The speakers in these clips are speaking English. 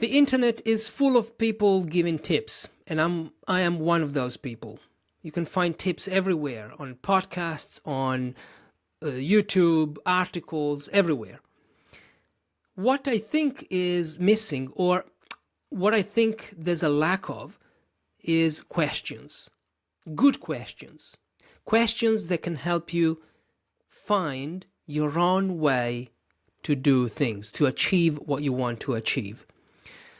The internet is full of people giving tips, and I am one of those people. You can find tips everywhere, on podcasts, on YouTube, articles, everywhere. What I think is missing, or what I think there's a lack of, is questions. Good questions. Questions that can help you find your own way to do things, to achieve what you want to achieve.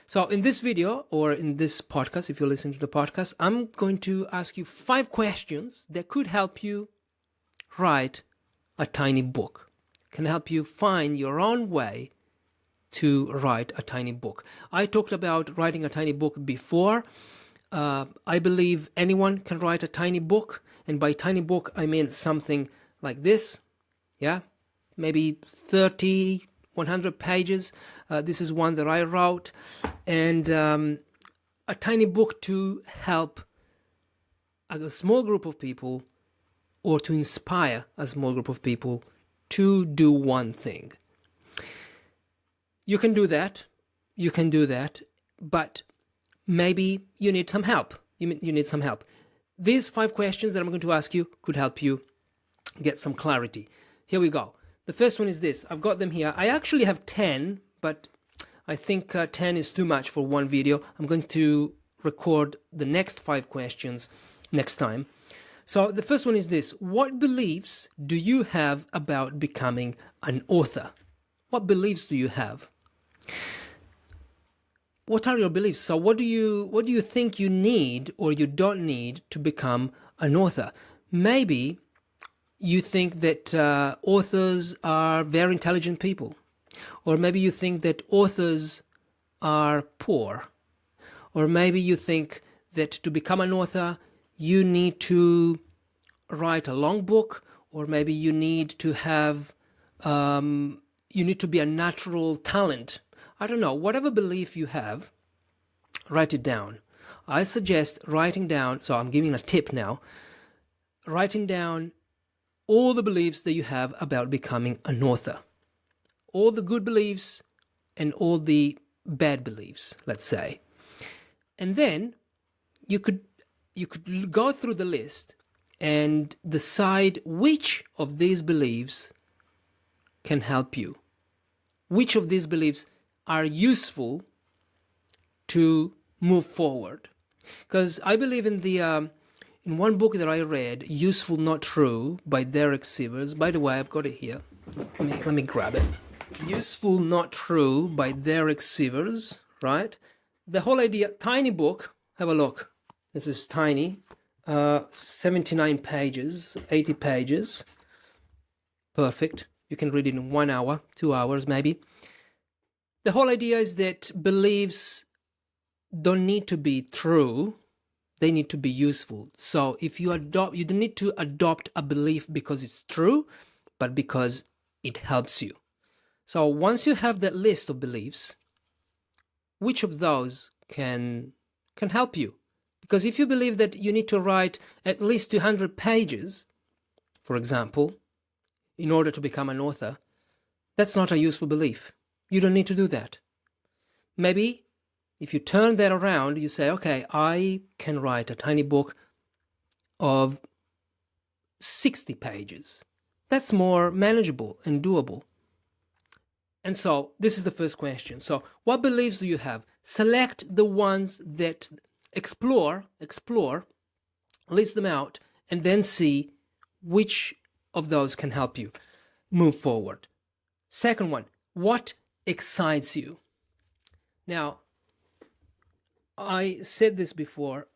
So in this video, or in this podcast, if you're listening to the podcast, I'm going to ask you 5 questions that could help you write a tiny book, can help you find your own way to write a tiny book. I talked about writing a tiny book before. I believe anyone can write a tiny book, and by tiny book I mean something like this, yeah, maybe 30, 100 pages. This is one that I wrote, and a tiny book to help a small group of people, or to inspire a small group of people to do one thing. You can do that, but maybe you need some help. You need some help. These 5 questions that I'm going to ask you could help you get some clarity. Here we go. The first one is this. I've got them here. I actually have 10, but I think 10 is too much for one video. I'm going to record the next 5 questions next time. So the first one is this. What beliefs do you have about becoming an author? What beliefs do you have? What are your beliefs? So what do you think you need or you don't need to become an author? Maybe you think that authors are very intelligent people, or maybe you think that authors are poor, or maybe you think that to become an author you need to write a long book, or maybe you need to have you need to be a natural talent. I don't know, whatever belief you have, write it down. I suggest writing down, so I'm giving a tip now, writing down all the beliefs that you have about becoming an author. All the good beliefs and all the bad beliefs, let's say. And then you could go through the list and decide which of these beliefs can help you. Which of these beliefs are useful to move forward. Because I believe in the in one book that I read, Useful Not True by Derek Sivers. By the way, I've got it here. Let me grab it. Useful Not True by Derek Sivers, right? The whole idea, tiny book, have a look. This is tiny, 79 pages, 80 pages. Perfect. You can read it in 1 hour, 2 hours maybe. The whole idea is that beliefs don't need to be true, they need to be useful. So if you don't need to adopt a belief because it's true, but because it helps you. So once you have that list of beliefs, which of those can help you? Because if you believe that you need to write at least 200 pages, for example, in order to become an author, that's not a useful belief. You don't need to do that. Maybe if you turn that around, you say, okay, I can write a tiny book of 60 pages. That's more manageable and doable. And so this is the first question. So what beliefs do you have? Select the ones that explore, list them out, and then see which of those can help you move forward. Second one, what excites you? Now, I said this before,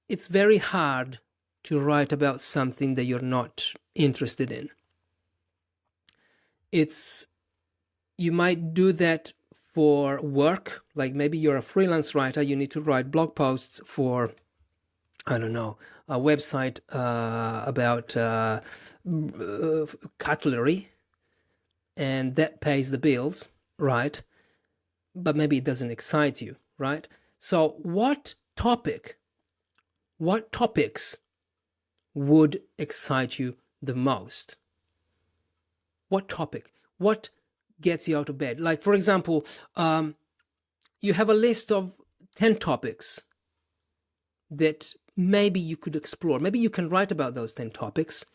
it's very hard to write about something that you're not interested in. You might do that for work, like maybe you're a freelance writer, you need to write blog posts for, I don't know, a website about cutlery, and that pays the bills, right? But maybe it doesn't excite you, right? So what topics would excite you the most? What topic? What gets you out of bed? Like, for example, you have a list of 10 topics that maybe you could explore. Maybe you can write about those 10 topics,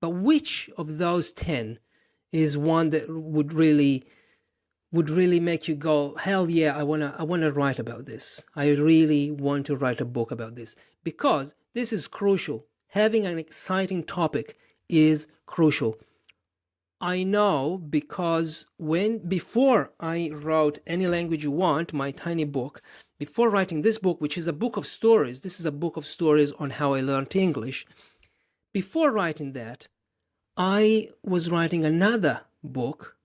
but which of those 10 is one that would really make you go, hell yeah, I wanna write about this. I really want to write a book about this, because this is crucial. Having an exciting topic is crucial. I know, because before I wrote Any Language You Want, my tiny book, before writing this book, which is a book of stories, this is a book of stories on how I learned English. Before writing that, I was writing another book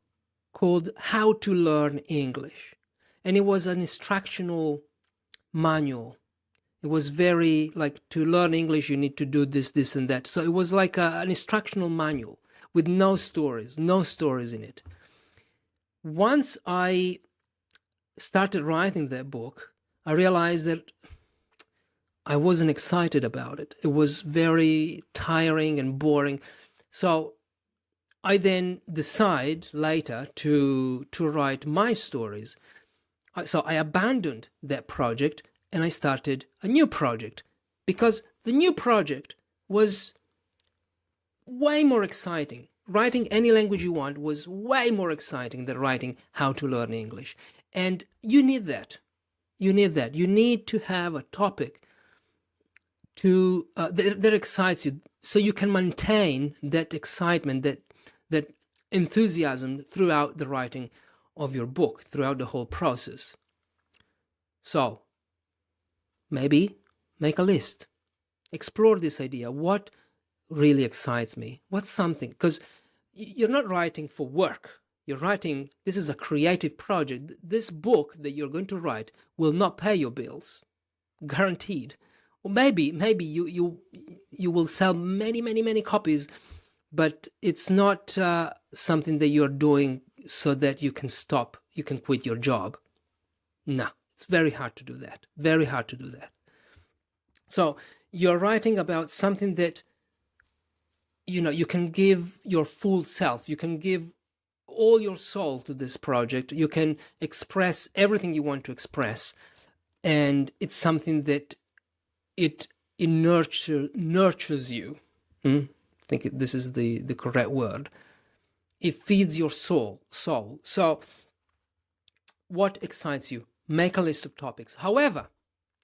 called How to Learn English. And it was an instructional manual. It was very like, to learn English, you need to do this, this, and that. So it was like an instructional manual with no stories in it. Once I started writing that book, I realized that I wasn't excited about it. It was very tiring and boring. So I then decide later to write my stories. So I abandoned that project and I started a new project, because the new project was way more exciting. Writing Any Language You Want was way more exciting than writing How to Learn English. And you need that. You need to have a topic that excites you, so you can maintain that excitement, that enthusiasm throughout the writing of your book, throughout the whole process. So maybe make a list. Explore this idea. What really excites me? What's something? Because you're not writing for work. You're writing, this is a creative project. This book that you're going to write will not pay your bills, guaranteed. Or maybe you will sell many copies, but it's not something that you're doing so that you can quit your job. No, it's very hard to do that. Very hard to do that. So you're writing about something that, you can give your full self. You can give all your soul to this project. You can express everything you want to express. And it's something that it nurtures you. I think this is the correct word. It feeds your soul. So what excites you? Make a list of topics. However,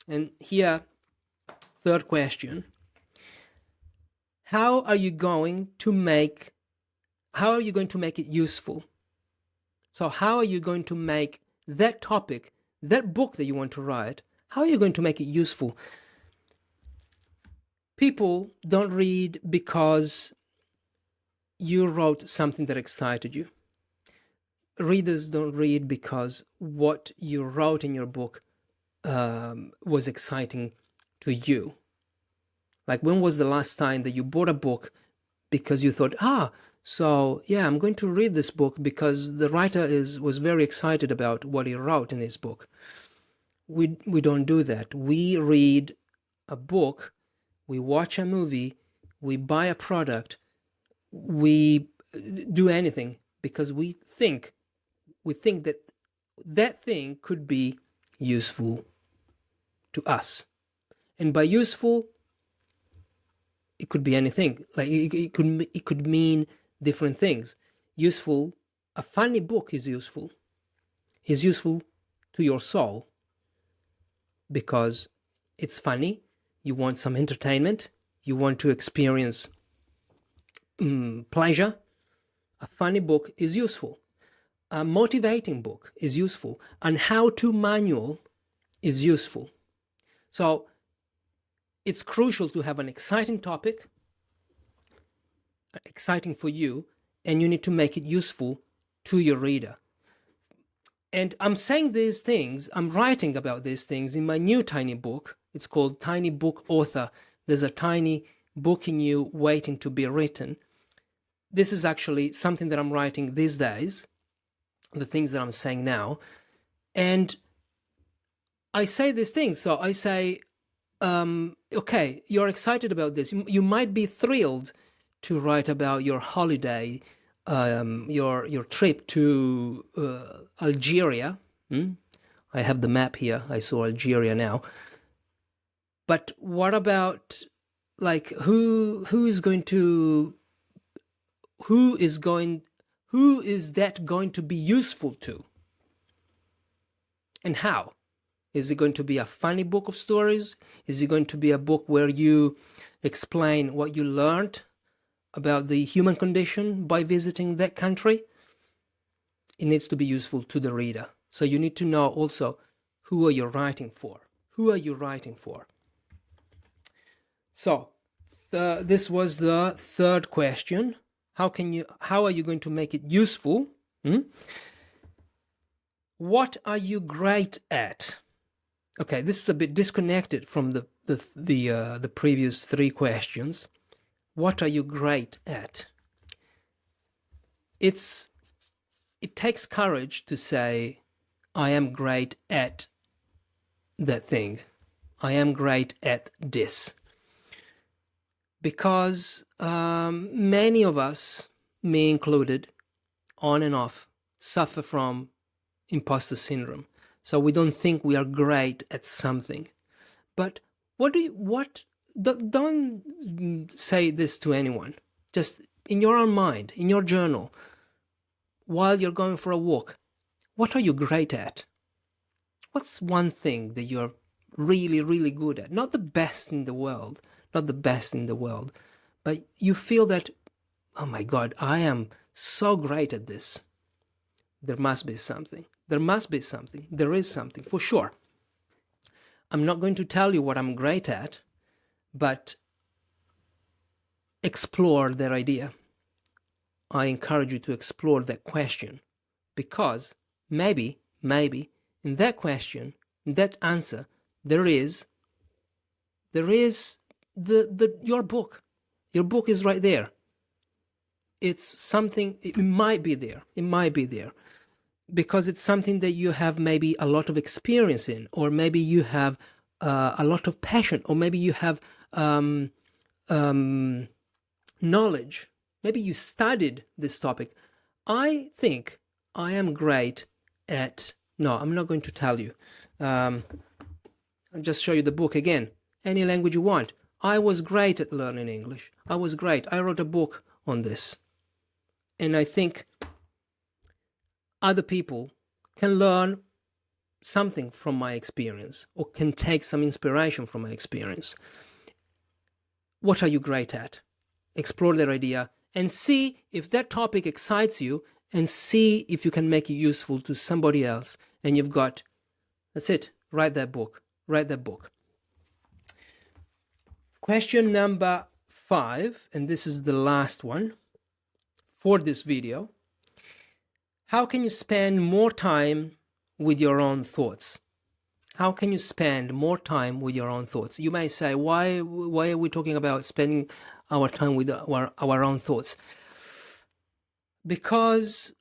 and here, third question, how are you going to make it useful? So how are you going to make that topic, that book that you want to write, how are you going to make it useful? People don't read because you wrote something that excited you. Readers don't read because what you wrote in your book was exciting to you. Like, when was the last time that you bought a book because you thought, so yeah, I'm going to read this book because the writer was very excited about what he wrote in his book? We don't do that. We read a book, we watch a movie, we buy a product, we do anything because we think that thing could be useful to us. And by useful, it could be anything. Like, it could mean different things. Useful, a funny book is useful. Is useful to your soul because it's funny. You want some entertainment. You want to experience pleasure. A funny book is useful. A motivating book is useful. An how-to manual is useful. So it's crucial to have an exciting topic, exciting for you, and you need to make it useful to your reader. And I'm saying these things, I'm writing about these things in my new tiny book. It's called Tiny Book Author. There's a tiny book in you waiting to be written. This is actually something that I'm writing these days, the things that I'm saying now. And I say these things. So I say, okay, you're excited about this. You might be thrilled to write about your holiday, your trip to Algeria, I have the map here. I saw Algeria now. But what about, like, who is that going to be useful to, and how? Is it going to be a funny book of stories? Is it going to be a book where you explain what you learned about the human condition by visiting that country? It needs to be useful to the reader. So you need to know also, who are you writing for? Who are you writing for? So this was the third question. How are you going to make it useful? What are you great at? Okay, this is a bit disconnected from the previous three questions. What are you great at? It takes courage to say, I am great at that thing. I am great at this. Because many of us, me included, on and off, suffer from imposter syndrome. So we don't think we are great at something. But don't say this to anyone. Just in your own mind, in your journal, while you're going for a walk, what are you great at? What's one thing that you're really, really good at? Not the best in the world, but you feel that, oh my God, I am so great at this. There must be something. There is something, for sure. I'm not going to tell you what I'm great at, but explore that idea. I encourage you to explore that question, because maybe in that question, in that answer, there is your book. Your book is right there. It's something, it might be there, because it's something that you have maybe a lot of experience in, or maybe you have a lot of passion, or maybe you have knowledge. Maybe you studied this topic. I think I am great at... No, I'm not going to tell you. I'll just show you the book again. Any language you want. I was great at learning English. I was great. I wrote a book on this. And I think other people can learn something from my experience, or can take some inspiration from my experience. What are you great at? Explore that idea and see if that topic excites you, and see if you can make it useful to somebody else. And you've got, that's it. Write that book. Question number 5, and this is the last one for this video. How can you spend more time with your own thoughts? How can you spend more time with your own thoughts? You may say, why are we talking about spending our time with our own thoughts? Because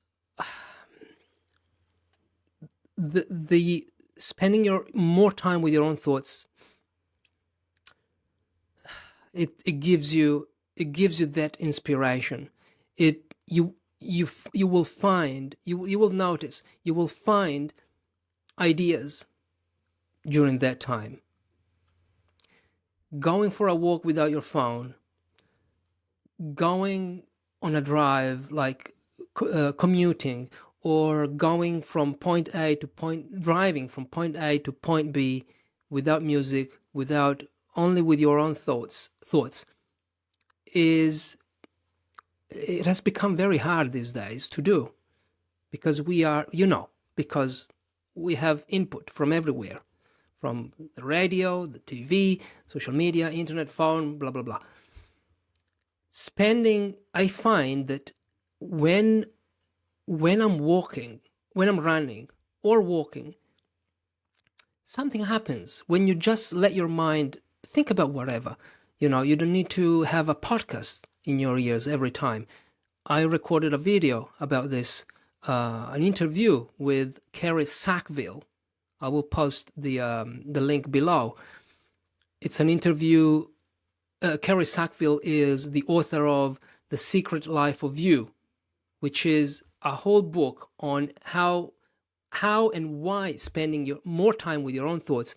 the spending more time with your own thoughts, it gives you that inspiration. You will notice you will find ideas during that time. Going for a walk without your phone, going on a drive, like commuting, or driving from point A to point B without music, only with your own thoughts, it has become very hard these days to do, because we have input from everywhere, from the radio, the TV, social media, internet, phone, blah, blah, blah. I find that when I'm running or walking, something happens when you just let your mind think about whatever. You don't need to have a podcast in your ears every time. I recorded a video about this, an interview with Kerri Sackville. I will post the link below. It's an interview. Kerri Sackville is the author of The Secret Life of You, which is a whole book on how how and why spending more time with your own thoughts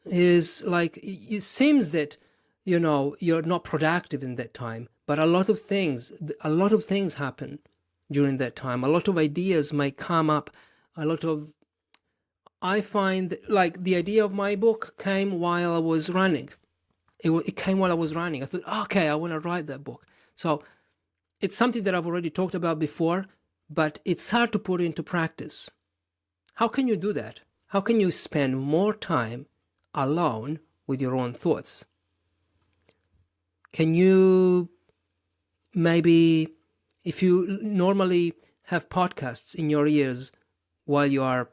is like, it seems that, you're not productive in that time, but a lot of things happen during that time. A lot of ideas might come up. I find that, like, the idea of my book came while I was running. It came while I was running. I thought, okay, I want to write that book. So it's something that I've already talked about before, but it's hard to put into practice. How can you do that? How can you spend more time alone with your own thoughts? Can you maybe, if you normally have podcasts in your ears while you are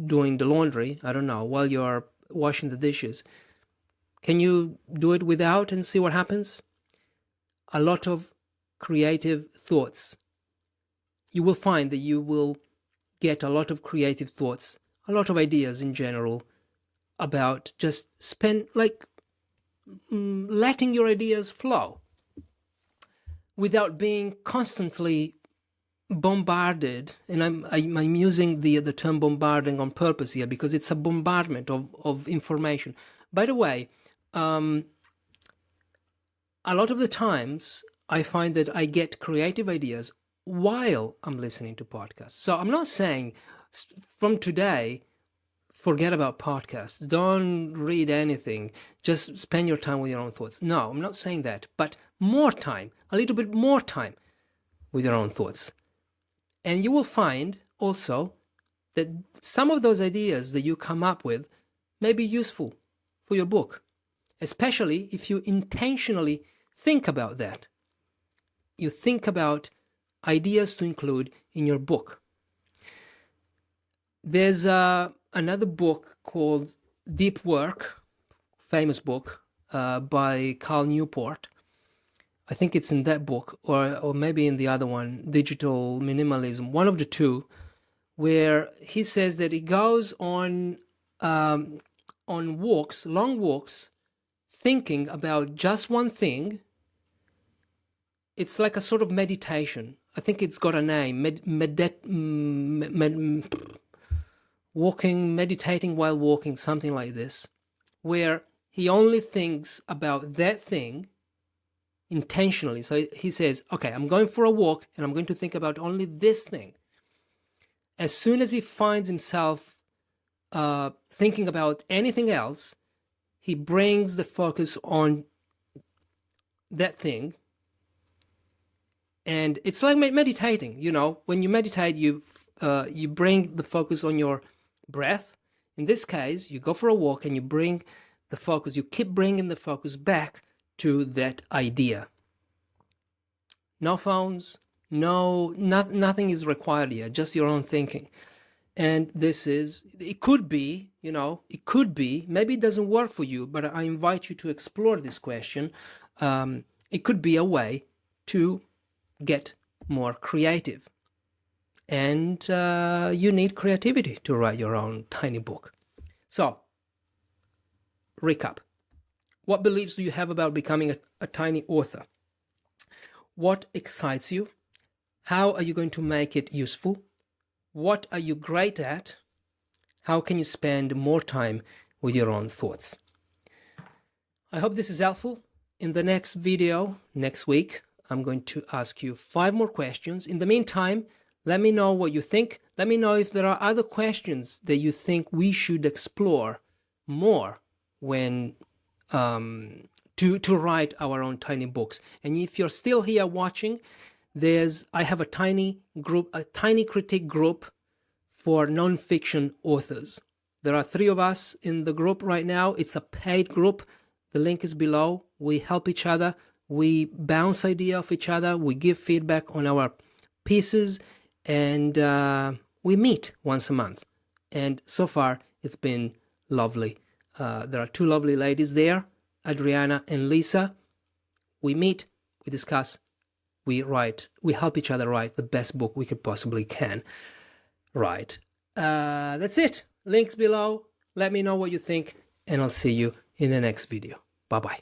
doing the laundry, I don't know, while you are washing the dishes, can you do it without and see what happens? A lot of creative thoughts. You will find that you will get a lot of creative thoughts, a lot of ideas in general about just letting your ideas flow without being constantly bombarded. And I'm using the term bombarding on purpose here because it's a bombardment of information. By the way, a lot of the times I find that I get creative ideas while I'm listening to podcasts. So I'm not saying from today, forget about podcasts. Don't read anything. Just spend your time with your own thoughts. No, I'm not saying that. But more time, a little bit more time with your own thoughts. And you will find also that some of those ideas that you come up with may be useful for your book, especially if you intentionally think about that. You think about ideas to include in your book. There's another book called Deep Work, famous book by Newport. I think it's in that book, or maybe in the other one, Digital Minimalism, one of the two, where he says that he goes on walks, long walks, thinking about just one thing. It's like a sort of meditation. I think it's got a name, meditating while walking, something like this, where he only thinks about that thing intentionally. So he says, okay, I'm going for a walk and I'm going to think about only this thing. As soon as he finds himself thinking about anything else, he brings the focus on that thing. And it's like meditating. When you meditate, you bring the focus on your breath. In this case, you go for a walk and you keep bringing the focus back to that idea. No phones, nothing is required here, just your own thinking. And it could be, maybe it doesn't work for you, but I invite you to explore this question. It could be a way to get more creative. And you need creativity to write your own tiny book. So, recap. What beliefs do you have about becoming a tiny author? What excites you? How are you going to make it useful? What are you great at? How can you spend more time with your own thoughts? I hope this is helpful. In the next video, next week, I'm going to ask you 5 more questions. In the meantime, let me know what you think. Let me know if there are other questions that you think we should explore more when to write our own tiny books. And if you're still here watching, I have a tiny critique group for non-fiction authors. There are 3 of us in the group right now. It's a paid group. The link is below. We help each other. We bounce ideas off each other. We give feedback on our pieces, and we meet once a month. And so far, it's been lovely. There are 2 lovely ladies there, Adriana and Lisa. We meet, we discuss, we write, we help each other write the best book we could possibly can write. That's it. Links below. Let me know what you think, and I'll see you in the next video. Bye-bye.